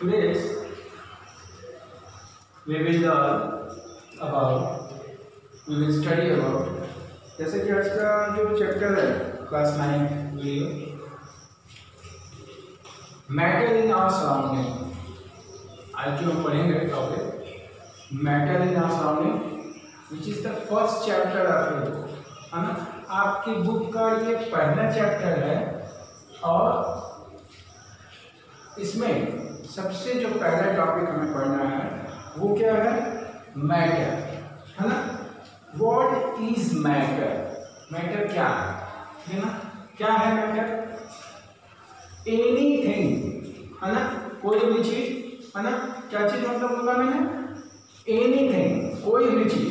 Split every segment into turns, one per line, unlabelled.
Today we will study about जैसे कि आज का जो चैप्टर है class 9 video matter in our surrounding. आज जो हम पढ़ेंगे topic matter in our surrounding which is the first chapter of your book, है ना। आपकी बुक का ये पहला चैप्टर है और इसमें सबसे जो पहला टॉपिक हमें पढ़ना है वो क्या है, मैटर, है ना। व्हाट इज मैटर, मैटर क्या है ना। क्या है मैटर? एनीथिंग, है ना, कोई भी चीज, है ना। क्या चीज मतलब बोला मैंने? एनीथिंग, कोई भी चीज,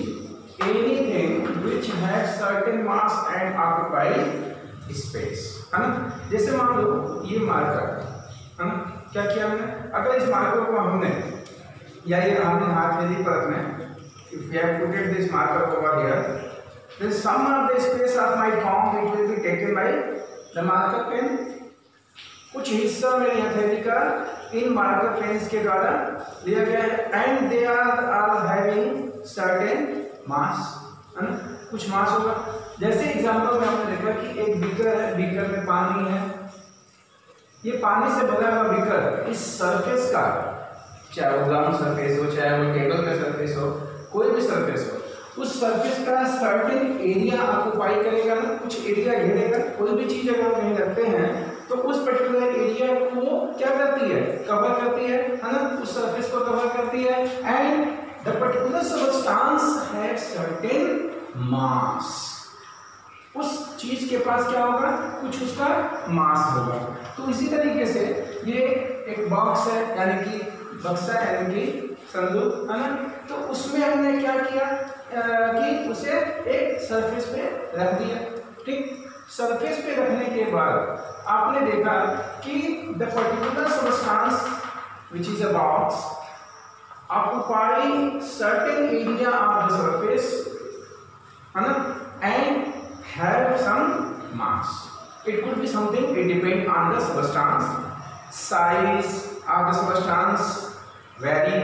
anything which have certain mass and occupy space, है ना। जैसे मान लो ये मार्कर, है ना, क्या किया हमने, अगर इस मार्कर को हमने या ये हमने हाथ में ली परत में, if we have put this marker over here, then some of the space of my thumb it will be taken by the marker pen. कुछ हिस्सा मेरे हथेली का इन मार्कर पेन्स के द्वारा लिया गया है and they are all having certain mass, है ना, कुछ मास होगा। जैसे एग्जांपल में हमने देखा कि एक बीकर है, बीकर में पानी है, ये पानी से भरा हुआ बीकर इस सरफेस का, चाहे वो ग्राउंड सरफेस हो, चाहे वो टेबल का सरफेस हो, कोई भी सरफेस हो, उस सरफेस का सर्टेन एरिया ऑक्यूपाई करेगा ना, कुछ एरिया घेरेगा। कोई भी चीज अगर कहीं रखते हैं तो उस पर्टिकुलर एरिया को क्या करती है, कवर करती है ना, उस सरफेस को कवर करती है and the particular substance have certain मास। उस चीज के पास क्या होगा, कुछ उसका मास होगा। तो इसी तरीके से ये एक बॉक्स है, यानी कि बक्सा, यानी कि संदूक, है ना। तो उसमें हमने क्या किया कि उसे एक सरफेस पे रख दिया, ठीक। सरफेस पे रखने के बाद आपने देखा कि the particular substance which is a box occupy certain area of the surface, है ना, and have some mass. It could be something, it depends on the substance, size of the substance vary,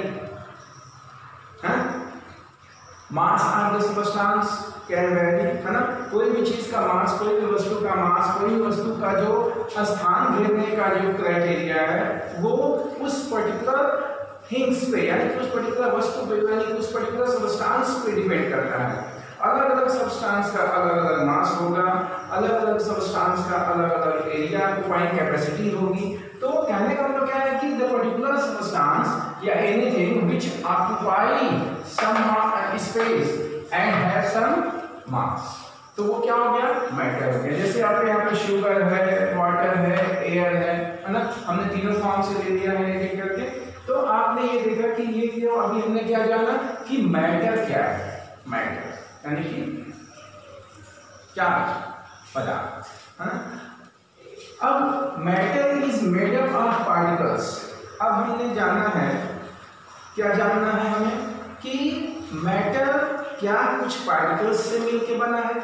mass of the substance can vary, है ना। कोई भी चीज का मास, कोई भी वस्तु का मास, कोई भी वस्तु का जो स्थान घेरने का जो क्राइटेरिया है वो उस पर्टिकुलर थिंग्स पे, यानी कि उस पर्टिकुलर वस्तु पे, यानी कि उस पर्टिकुलर सब्सटेंस पे डिपेंड करता है। अलग अलग सब्सटेंस का अलग अलग मास होगा, अलग अलग सब्सटेंस का अलग अलग एरिया ऑक्यूपाइंग कैपेसिटी होगी। तो कहने का मतलब क्या है कि द पर्टिकुलर सब्सटेंस या anything which occupy some space and have some mass, तो वो क्या हो गया, मैटर हो गया। जैसे आपके यहाँ पे शुगर है, वाटर है, एयर है ना, हमने तीनों फॉर्म से ले लिया है एक एक करके। तो आपने ये देखा कि ये क्यों, अभी हमने क्या जाना कि मैटर क्या है। मैटर यानी कि क्या, पदार्थ, है ना। अब matter is made up of particles. अब हमने जाना है, क्या जानना है हमें कि मैटर क्या कुछ पार्टिकल्स से मिलके बना है,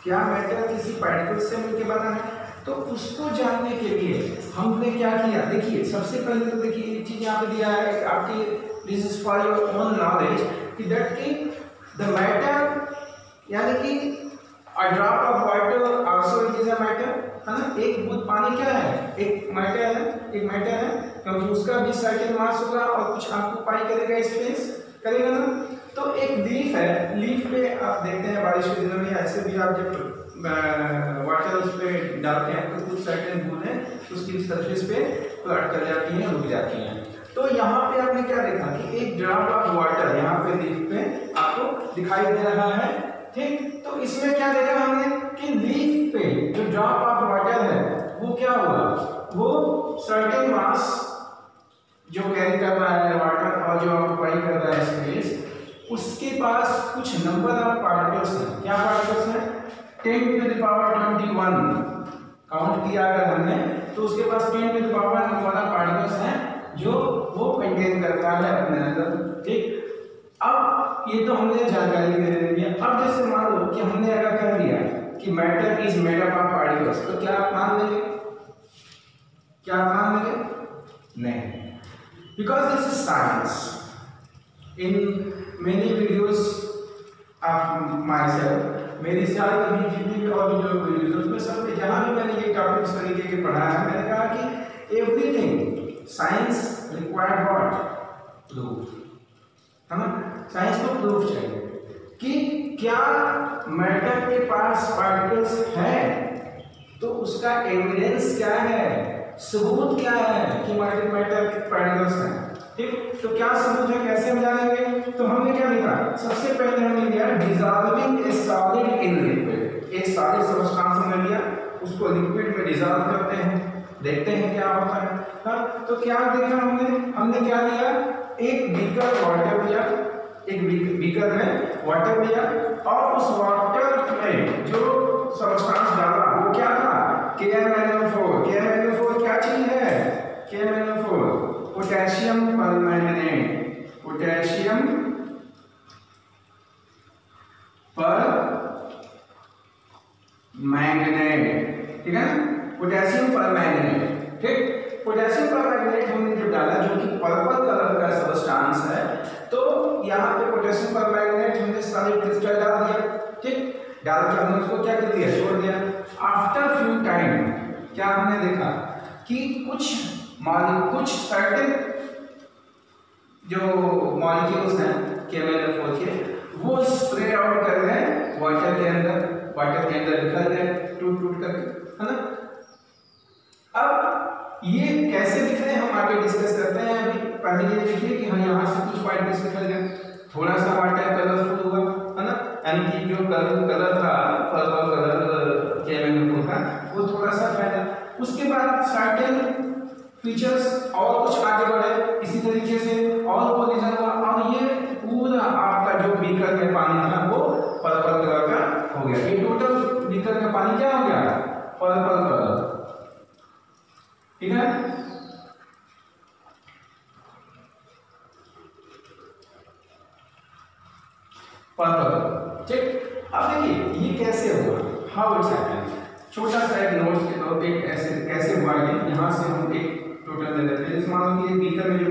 क्या मैटर किसी पार्टिकल्स से मिलके बना है। तो उसको जानने के लिए हमने क्या किया, देखिए सबसे पहले तो देखिए एक चीज यहाँ पे दिया है आपकी, this is for your own knowledge कि दैट की द मैटर यानी कि a drop of water also it is a matter, है ना। एक बूंद पानी क्या है, एक मैटर है, एक मैटर है, क्योंकि उसका भी सर्टेन मास होगा और कुछ ऑक्यूपाई करेगा, स्पेस करेगा ना। तो एक लीफ है, लीफ पे आप देखते हैं बारिश के दिनों में ऐसे भी आप जब वाटर उस पर डालते हैं तो कुछ सर्टेन बूंदें उसकी सरफेस पे फ्लड कर जाती हैं, रुक जाती हैं। तो यहाँ पे आपने क्या देखा कि एक ड्रॉप ऑफ वाटर यहाँ पे लीफ पे आपको दिखाई दे रहा है, ठीक। तो इसमें क्या देखा हमने कि लीफ पे जो ड्रॉप ऑफ वाटर है वो क्या हुआ, वो सर्टेन मास जो कैरी कर रहा है वाटर और जो ऑक्यूपाई कर रहा है स्पेस, उसके पास कुछ नंबर ऑफ पार्टिकल्स हैं। क्या पार्टिकल्स हैं, 10⁻21 काउंट किया अगर हमने तो उसके पास 10⁻ नंबर ऑफ पार्टिकल्स हैं जो वो कंटेन करता है अपने अंदर, ठीक। अब ये तो हमने जानकारी दे दी है। अब जैसे मान लो कि हमने अगर कह दिया कि matter is made up of particles, तो क्या आप मान लेंगे, क्या आप मान लेंगे? नहीं। because this is science. In many videos of myself, मेरी सारी जितनी भी और जो वीडियोस उसमें सब में जहाँ भी मैंने ये टॉपिक इस तरीके के पढ़ा है, मैंने कहा कि everything science required what proof, है ना। साइंस को प्रूफ चाहिए कि क्या मैटर के पास पार्टिकल्स है, तो उसका एविडेंस क्या है, सबूत क्या है कि मैटर के पार्टिकल्स हैं। ठीक, तो क्या सबूत है, कैसे हम जानेंगे? तो हमने क्या लिखा, सबसे पहले हमने लिया dissolving a solid in liquid. एक सॉलिड सब्सटेंस हमने लिया, उसको लिक्विड में डिसॉल्व करते हैं, देखते हैं क्या होता है। हाँ, तो क्या देखा हमने क्या लिया, एक बीकर वाटर लिया, एक बीकर में वाटर लिया और उस वाटर में जो सब्सटेंस डाला वो क्या था, KMnO4। KMnO4 क्या चीज है, KMnO4 potassium permanganate, potassium permanganate, ठीक है ना, पोटेशियम परमैंगनेट। ठीक, पोटेशियम परमैंगनेट हमने जो डाला जो कि पर्पल कलर का सब्सटेंस है, तो यहाँ पे पोटेशियम परमैंगनेट हमने सारे क्रिस्टल डाल दिया। ठीक, डाल के हमने उसको क्या कर दिया, छोड़ दिया। आफ्टर फ्यू टाइम क्या हमने देखा कि कुछ सर्टेन जो मॉलिक्यूल्स हैं KMnO4 के, वो स्प्रेड आउट कर रहे हैं वाटर के अंदर निकल रहे टूट करके, है ना। अब ये कैसे दिख रहे हैं हम आगे डिस्कस करते हैं। अभी पहले ये देखिए कि हाँ यहाँ से कुछ पार्टिकल्स निकल गए, थोड़ा सा वाटर कलरफुल हुआ, है ना, यानी कि जो कलर था पर्पल कलर KMnO4 का वो थोड़ा सा फैला। उसके बाद सर्टेन फीचर्स और कुछ आगे बढ़े इसी तरीके से और कोलिजन हुआ और ये पूरा आपका जो बीकर में पानी था वो पर्पल कलर का हो गया। ये टोटल बीकर का पानी क्या हो गया, पर्पल कलर, ठीक है। पर्पल, ठीक। अब देखिए ये कैसे हुआ, हाउ इट्स हैपेंड। छोटा सा एक नोट्स के तौर पे कैसे हुआ ये, यहाँ से हम एक टोटल ले लेते हैं। जैसे मान लो कि बीकर में जो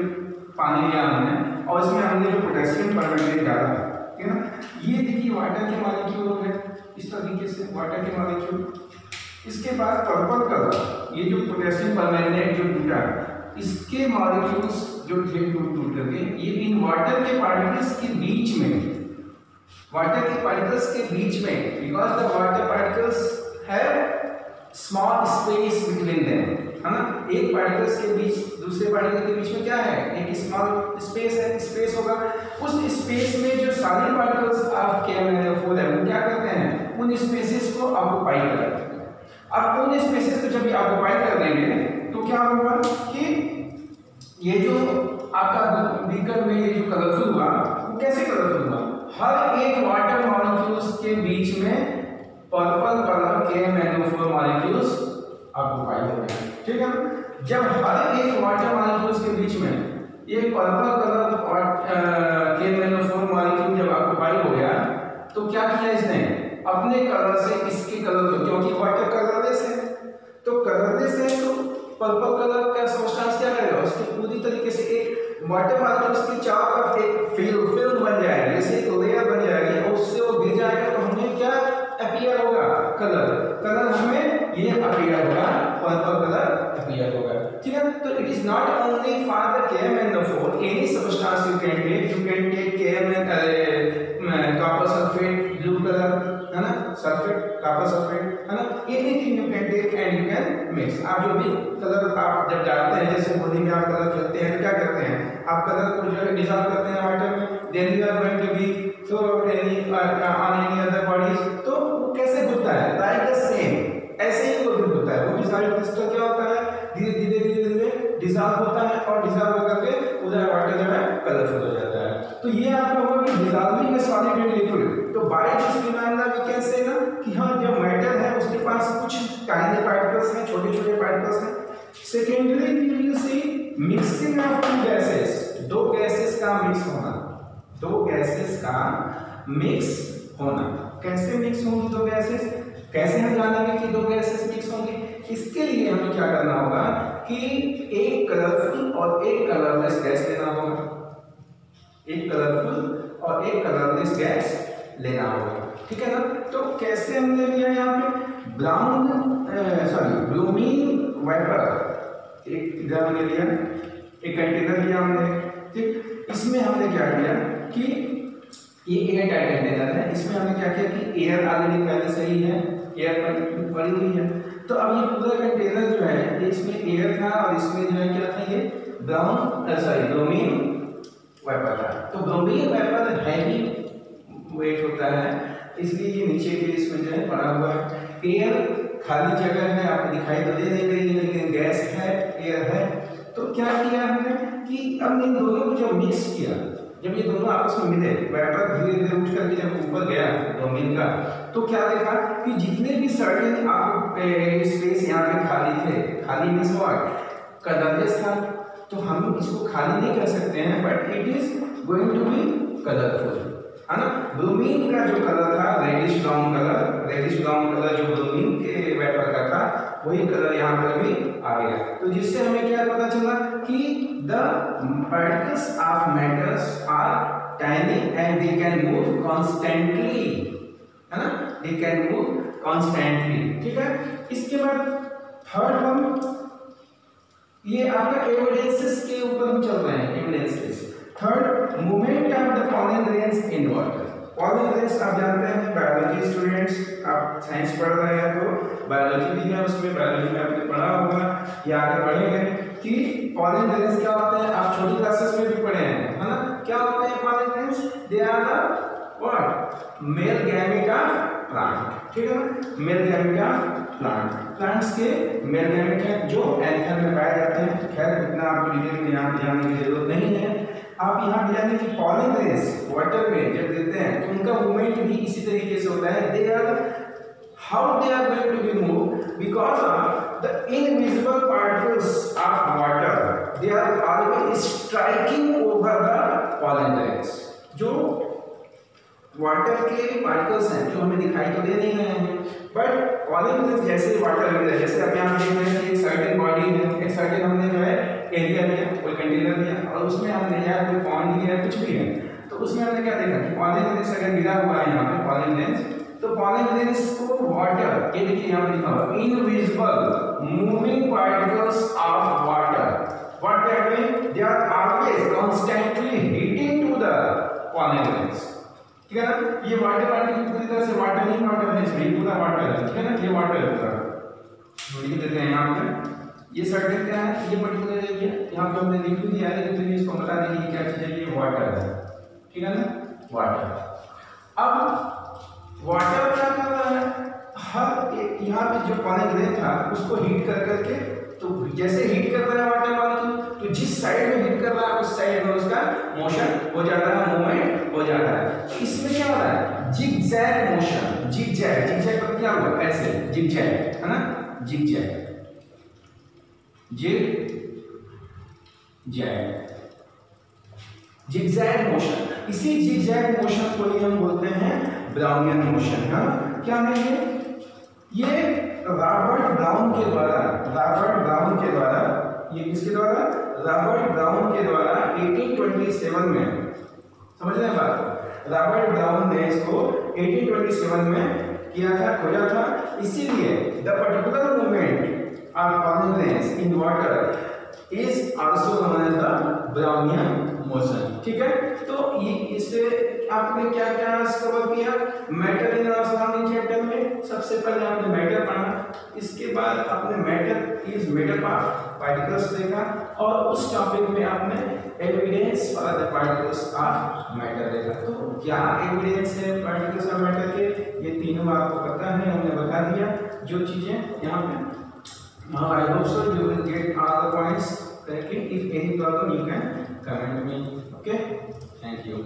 पानी लिया हमने और इसमें हमने जो पोटेशियम परमैंगनेट डाला, ठीक है ना, ये देखिए वाटर के मॉलिक्यूल हो गए इस तरीके से, वाटर के मॉलिक्यूल। इसके बाद पर्पल कलर, ये जो पोटेशियम परमैंगनेट जो टूटा, इसके मॉलिक्यूल्स जो थे टूट करके ये इन वाटर के पार्टिकल्स के बीच में, वाटर के पार्टिकल्स के बीच में, because the water particles have small space between them, है ना। एक पार्टिकल्स के बीच दूसरे पार्टिकल के बीच में क्या है, एक स्मॉल स्पेस है, स्पेस होगा। उस स्पेस में जो सारे पार्टिकल्स ऑफ KMnO4 है वो क्या करते हैं, उन स्पेसेस को ऑक्युपाई करते हैं। अब उन स्पेसेस को जब ऑक्युपाई कर देंगे तो क्या होगा कि ये जो आपका बीकर में ये जो कलरफुल हुआ वो कैसे कलरफुल हुआ, हर एक वाटर मॉलिक्यूल्स के बीच में purple colour KMnO4 molecules occupy हो गए, ठीक है। जब हर एक वाटर मॉलिक्यूल्स के बीच में ये पर्पल कलर KMnO4 मॉलिक्यूल जब ऑक्युपाई हो गया तो क्या किया इसने, अपने कलर से इसके कलर को, क्योंकि वाटर कलरलेस है तो कलरलेस है तो पर्पल कलर का सब्सटेंस क्या करेगा, उसके पूरी तरीके से एक वाटर मॉलिक्यूल्स के चारों तरफ एक फिल्म बन जाएगी, जैसे एक लेयर बन जाएगी और उससे वो गिर जाएगा तो हमें क्या अपीयर होगा, कलर हमें ये अपीयर होगा, पर्पल कलर अपीयर होगा, ठीक है। तो it is not only for the KMnO4, any substance you can take copper sulphate blue colour, है ना, सल्फेट, कॉपर सल्फेट, है ना, anything you can take and you can mix. आप जो भी कलर आप जब डालते हैं, जैसे होली में आप कलर खेलते हैं तो क्या करते हैं, आप कलर को जो है डिसॉल्व करते हैं वाटर में, then you are going to be throw any on any other bodies, तो वो कैसे घुलता है, लाइक द सेम, ऐसे ही वो घुलता है। वो भी सारे क्रिस्टल क्या होता है, धीरे धीरे डिसॉल्व होता है और डिसॉल्व होकर के उधर वाटर जो है कलरफुल हो जाता है। तो ये आपका हुआ कि dissolving a solid in liquid. तो by this phenomena we can say ना कि हाँ जो मैटर है उसके पास कुछ टाइनी पार्टिकल्स हैं, छोटे छोटे पार्टिकल्स हैं। Secondly we will see mixing of two gases, दो गैसेस का मिक्स होना, दो गैसेस का मिक्स होना। कैसे मिक्स होंगी दो गैसेस, कैसे हम जानेंगे कि दो गैसेस मिक्स होंगी, इसके लिए हमें क्या करना होगा कि कि एक कलरफुल और एक कलरलेस गैस लेना होगा, एक कलरफुल और एक कलरलेस गैस लेना होगा, ठीक है ना। तो कैसे हमने लिया यहाँ पे ब्रोमीन वेपर, एक इधर हमने लिया, एक कंटेनर लिया हमने, ठीक। इसमें हमने क्या किया कि ये एयर टाइट कंटेनर है, इसमें हमने क्या किया कि एयर ऑलरेडी पहले से ही है, एयर पड़ी हुई है। तो अब ये पूरा कंटेनर जो है इसमें एयर था और इसमें जो है क्या था, ये ब्रोमीन वेपर था। तो ब्रोमीन वेपर हैवी वेट होता है, इसलिए ये नीचे के इसमें जो है पड़ा हुआ है। एयर खाली जगह है, आपको दिखाई तो दे नहीं रही है, लेकिन गैस है, एयर है। तो क्या किया हमने कि अब इन दोनों को जब मिक्स किया, जब ये दोनों आपस में मिले, वेपर धीरे धीरे उठ करके जब ऊपर गया ब्रोमीन का, तो क्या देखा कि जितने भी सर्टेन आप स्पेस यहाँ पे खाली थे, खाली मींस व्हाट, कलरलेस था, तो हम इसको खाली नहीं कर सकते हैं, but it is going to be colourful, है ना। ब्रोमीन का जो कलर था रेडिश ब्राउन कलर जो ब्रोमीन के वेपर का था, वही कलर यहाँ पर भी आ गया। तो जिससे हमें क्या पता चला कि the particles of matters are tiny and they can move constantly, है ना, दे कैन मूव कॉन्स्टेंटली, ठीक है। इसके बाद थर्ड हम ये आपका एविडेंसेस के ऊपर हम चल रहे हैं, evidences. Third, movement of the pollen grains in water. Pollen grains आप जानते हैं, बायोलॉजी स्टूडेंट्स, आप साइंस पढ़ रहे हैं तो बायोलॉजी भी है, उसमें बायोलॉजी में आपने पढ़ा होगा या आगे पढ़ेंगे कि पॉलन ग्रेन्स क्या होते हैं, आप छोटी क्लासेस में भी पढ़े हैं, है ना। क्या होते हैं pollen grains? They are the what, male gamete of plant, ठीक है ना, मेल गैमेट ऑफ प्लांट्स के मेल गैमेट हैं जो एंथर में पाए जाते हैं। खैर इतना आपको डिटेल में यहाँ जाने की जरूरत नहीं है। आप यहाँ भी जाने की पॉलन ग्रेन्स वाटर में जब देते हैं तो उनका मूवमेंट भी इसी तरीके से होता है। They are how they are going to be move because of the invisible particles of water, they are always striking over the pollen grains. जो वाटर के पार्टिकल्स हैं जो हमें दिखाई तो दे नहीं रहे हैं, बट पॉलन ग्रेन्स जैसे वाटर में, जैसे आप यहाँ देख रहे हैं कि एक सर्टेन बॉडी है, एक सर्टेन हमने जो है एरिया लिया, कोई कंटेनर लिया और उसमें हमने या कोई पॉन्ड लिया, कुछ भी है, तो उसमें हमने क्या देखा कि पॉलन ग्रेन्स अगर गिरा हुआ है यहाँ पे पॉलन ग्रेन्स, तो पॉलन ग्रेन्स को वाटर, ये देखिए यहाँ पे लिखा हुआ invisible moving particles of water, what they are doing, they are always constantly hitting to the pollen grains, ठीक है ना। ये वाटर पार्टिकल पूरी तरह से वाटर नहीं, वाटर है इसमें, पूरा वाटर है, ठीक है ना, ये वाटर है पूरा। लिख देते हैं यहाँ पे, ये सर्टेन क्या है, ये पर्टिकुलर एरिया यहाँ पे हमने लिख दिया है, लेकिन फिर इसको बता देंगे क्या चीज है, ये वाटर है, ठीक है ना, वाटर। अब वाटर क्या कर रहा है, हर एक यहाँ पे जो पॉलन ग्रेन था उसको हीट कर करके, तो जैसे हीट कर रहा है वाटर मॉलिक्यूल, तो जिस साइड में हीट कर रहा है उस साइड में उसका मोशन हो जाता है, मूवमेंट हो जाता है। तो इसमें क्या हो रहा है, जिगजैग मोशन, जिगजैग का क्या हुआ, ऐसे जिगजैग, है ना, जिगजैग मोशन, इसी जिगजैग मोशन को ही हम बोलते हैं ब्राउनियन मोशन, है ना। क्या है ये रॉबर्ट ब्राउन के द्वारा, ये किसके द्वारा, रॉबर्ट ब्राउन के द्वारा 1827 में, समझ रहे हैं बात, रॉबर्ट ब्राउन ने इसको 1827 में किया था, खोजा था। इसीलिए the particular movement of pollen grains in water is also known as the Brownian motion, ठीक है। तो ये इससे आपने क्या क्या कवर किया, matter in our surrounding chapter में सबसे पहले आपने मैटर पढ़ा, इसके बाद आपने matter is made up of particles देखा, और उस टॉपिक में आपने evidence for the particles of matter देखा। तो क्या एविडेंस है पार्टिकल्स ऑफ मैटर के, ये तीनों आपको पता है, हमने बता दिया जो चीजें यहाँ पे। Now I hope so you will get all the points correctly. If any problem you can comment me. Okay, thank you.